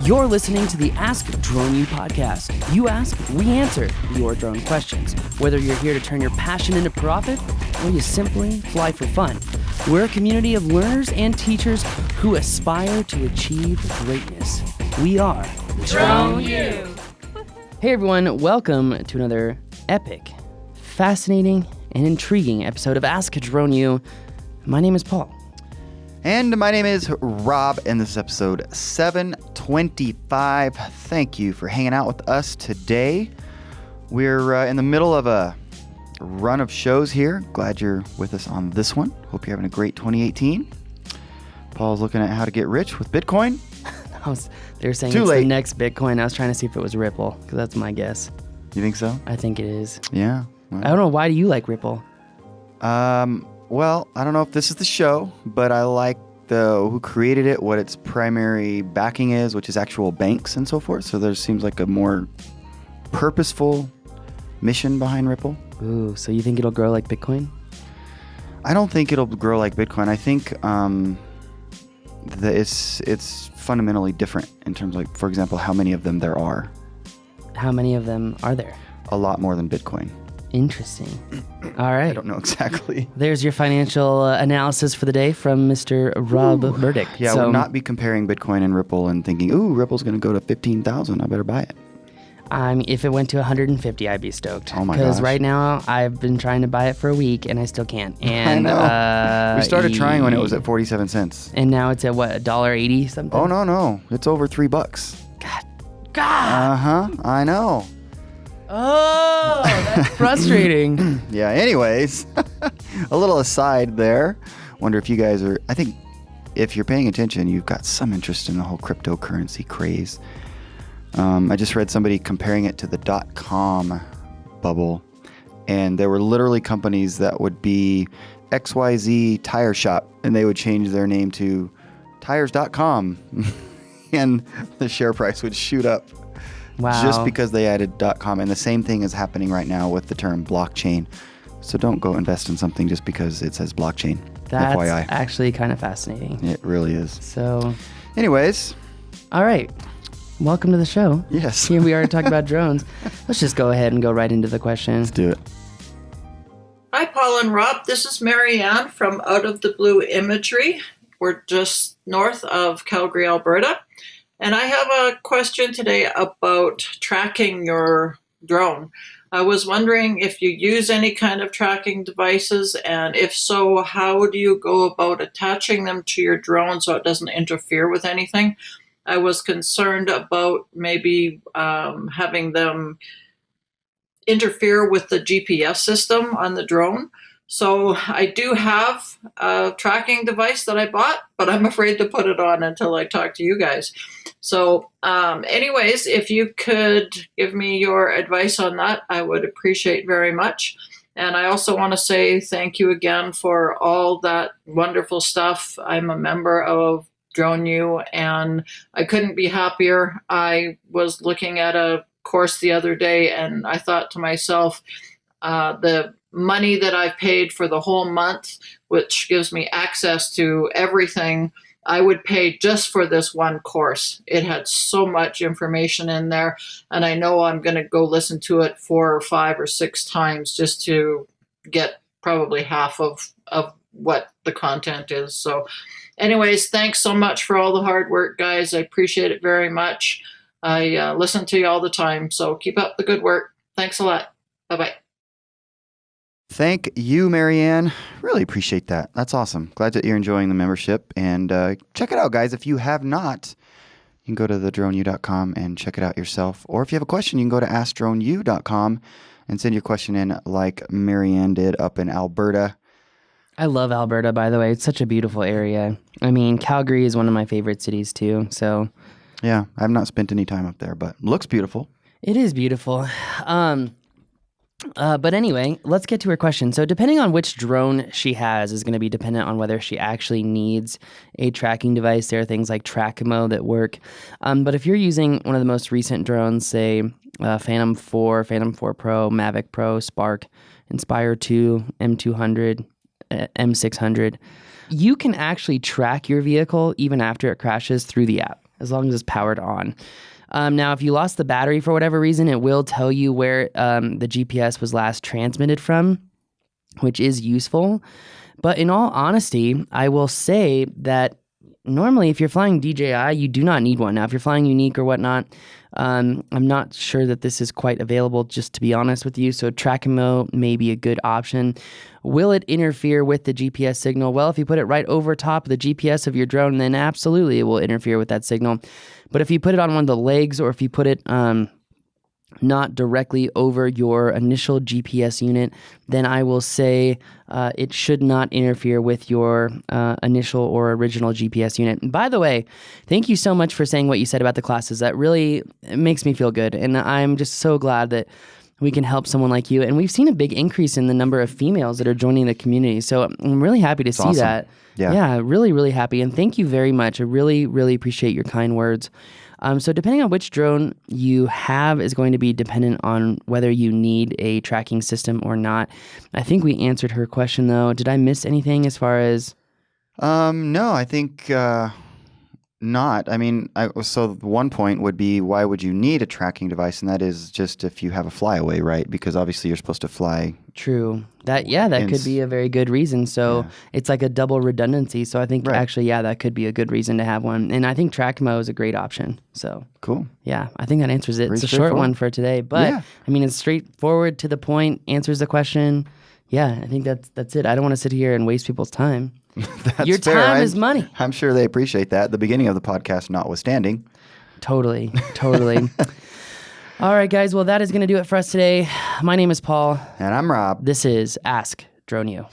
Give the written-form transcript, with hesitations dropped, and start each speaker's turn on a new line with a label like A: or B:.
A: You're listening to the Ask Drone U podcast. You ask, we answer your drone questions. Whether you're here to turn your passion into profit or you simply fly for fun, we're a community of learners and teachers who aspire to achieve greatness. We are
B: Drone U.
A: Hey everyone, welcome to another epic, fascinating, and intriguing episode of Ask Drone U. My name is Paul.
C: And my name is Rob, and this is episode 725. Thank you for hanging out with us today. We're in the middle of a run of shows here. Glad you're with us on this one. Hope you're having a great 2018. Paul's looking at how to get rich with Bitcoin.
A: They were saying
C: Too
A: it's
C: late.
A: the next Bitcoin. I was trying to see if it was Ripple, because that's my guess.
C: You think so?
A: I think it is.
C: Yeah. Well,
A: I don't know. Why do you like Ripple?
C: Well, I don't know if this is the show, but I like who created it, what its primary backing is, which is actual banks and so forth. So there seems like a more purposeful mission behind Ripple.
A: Ooh, so you think it'll grow like Bitcoin?
C: I don't think it'll grow like Bitcoin. I think that it's fundamentally different in terms of, like, for example, how many of them there are.
A: How many of them are there?
C: A lot more than Bitcoin.
A: Interesting. All right.
C: I don't know exactly.
A: There's your financial analysis for the day from Mr. Rob Burdick.
C: Yeah, we'll not be comparing Bitcoin and Ripple and thinking, ooh, Ripple's going to go to 15,000. I better buy it.
A: If it went to 150, I'd be stoked.
C: Oh my
A: Because
C: gosh.
A: right now, I've been trying to buy it for a week, and I still can't. And,
C: I know. We started trying when it was at 47 cents.
A: And now it's at, what, $1.80 something?
C: Oh, no. It's over $3.
A: God.
C: Uh-huh. I know.
A: Oh, that's frustrating.
C: Yeah, anyways, a little aside there. Wonder if you guys are, I think if you're paying attention, you've got some interest in the whole cryptocurrency craze. I just read somebody comparing it to the .com bubble, and there were literally companies that would be XYZ tire shop, and they would change their name to tires.com, and the share price would shoot up.
A: Wow.
C: Just because they added .com. And the same thing is happening right now with the term blockchain. So don't go invest in something just because it says blockchain.
A: That's
C: FYI.
A: actually kind of fascinating.
C: It really is.
A: So,
C: Anyways.
A: all right. Welcome to the show.
C: Yes.
A: Here we are to talk about drones. Let's just go ahead and go right into the questions.
C: Let's do it.
B: Hi, Paul and Rob. This is Marianne from Out of the Blue Imagery. We're just north of Calgary, Alberta. And I have a question today about tracking your drone. I was wondering if you use any kind of tracking devices, and if so, how do you go about attaching them to your drone so it doesn't interfere with anything? I was concerned about maybe having them interfere with the GPS system on the drone. So I do have a tracking device that I bought, but I'm afraid to put it on until I talk to you guys. So anyways, if you could give me your advice on that, I would appreciate very much. And I also want to say thank you again for all that wonderful stuff. I'm a member of Drone U, and I couldn't be happier. I was looking at a course the other day, and I thought to myself, the money that I've paid for the whole month, which gives me access to everything, I would pay just for this one course. It had so much information in there, and I know I'm going to go listen to it 4 or 5 or 6 times just to get probably half of what the content is. So anyways, thanks so much for all the hard work, guys. I appreciate it very much. I listen to you all the time, so keep up the good work. Thanks a lot. Bye-bye.
C: Thank you, Marianne. Really appreciate that. That's awesome. Glad that you're enjoying the membership. And check it out, guys. If you have not, you can go to thedroneu.com and check it out yourself. Or if you have a question, you can go to askdroneu.com and send your question in like Marianne did up in Alberta.
A: I love Alberta, by the way. It's such a beautiful area. I mean, Calgary is one of my favorite cities, too. So,
C: Yeah, I have not spent any time up there, but looks beautiful.
A: it is beautiful. But anyway, let's get to her question. So depending on which drone she has is going to be dependent on whether she actually needs a tracking device. There are things like Trackimo that work. But if you're using one of the most recent drones, say Phantom 4, Phantom 4 Pro, Mavic Pro, Spark, Inspire 2, M200, M600, you can actually track your vehicle even after it crashes through the app. as long as it's powered on. Now, if you lost the battery for whatever reason, it will tell you where the GPS was last transmitted from, which is useful. But in all honesty, I will say that normally if you're flying DJI, you do not need one. Now, if you're flying Unique or whatnot, I'm not sure that this is quite available, just to be honest with you. So Trackimo may be a good option. Will it interfere with the GPS signal? Well, if you put it right over top of the GPS of your drone, then absolutely it will interfere with that signal. But if you put it on one of the legs, or if you put it not directly over your initial GPS unit, then I will say it should not interfere with your initial or original GPS unit. And by the way, thank you so much for saying what you said about the classes. That really makes me feel good. And I'm just so glad that we can help someone like you. And we've seen a big increase in the number of females that are joining the community. So I'm really happy to see
C: awesome.
A: that. Yeah, really, really happy. And thank you very much. I really, really appreciate your kind words. So depending on which drone you have is going to be dependent on whether you need a tracking system or not. I think we answered her question, though. Did I miss anything as far as...
C: No, I think not. I mean, so one point would be, why would you need a tracking device? And that is just if you have a flyaway, right? Because obviously you're supposed to fly.
A: True. That could be a very good reason. So it's like a double redundancy. So I think actually, that could be a good reason to have one. And I think Trackmo is a great option. So
C: cool.
A: Yeah, I think that answers it.
C: Pretty
A: it's a short one for today, but I mean, it's straightforward, to the point, answers the question. Yeah, I think that's it. I don't want to sit here and waste people's time. Your time is money.
C: I'm sure they appreciate that. The beginning of the podcast notwithstanding.
A: Totally. All right, guys. Well, that is going to do it for us today. My name is Paul.
C: And I'm Rob.
A: This is Ask Dronio.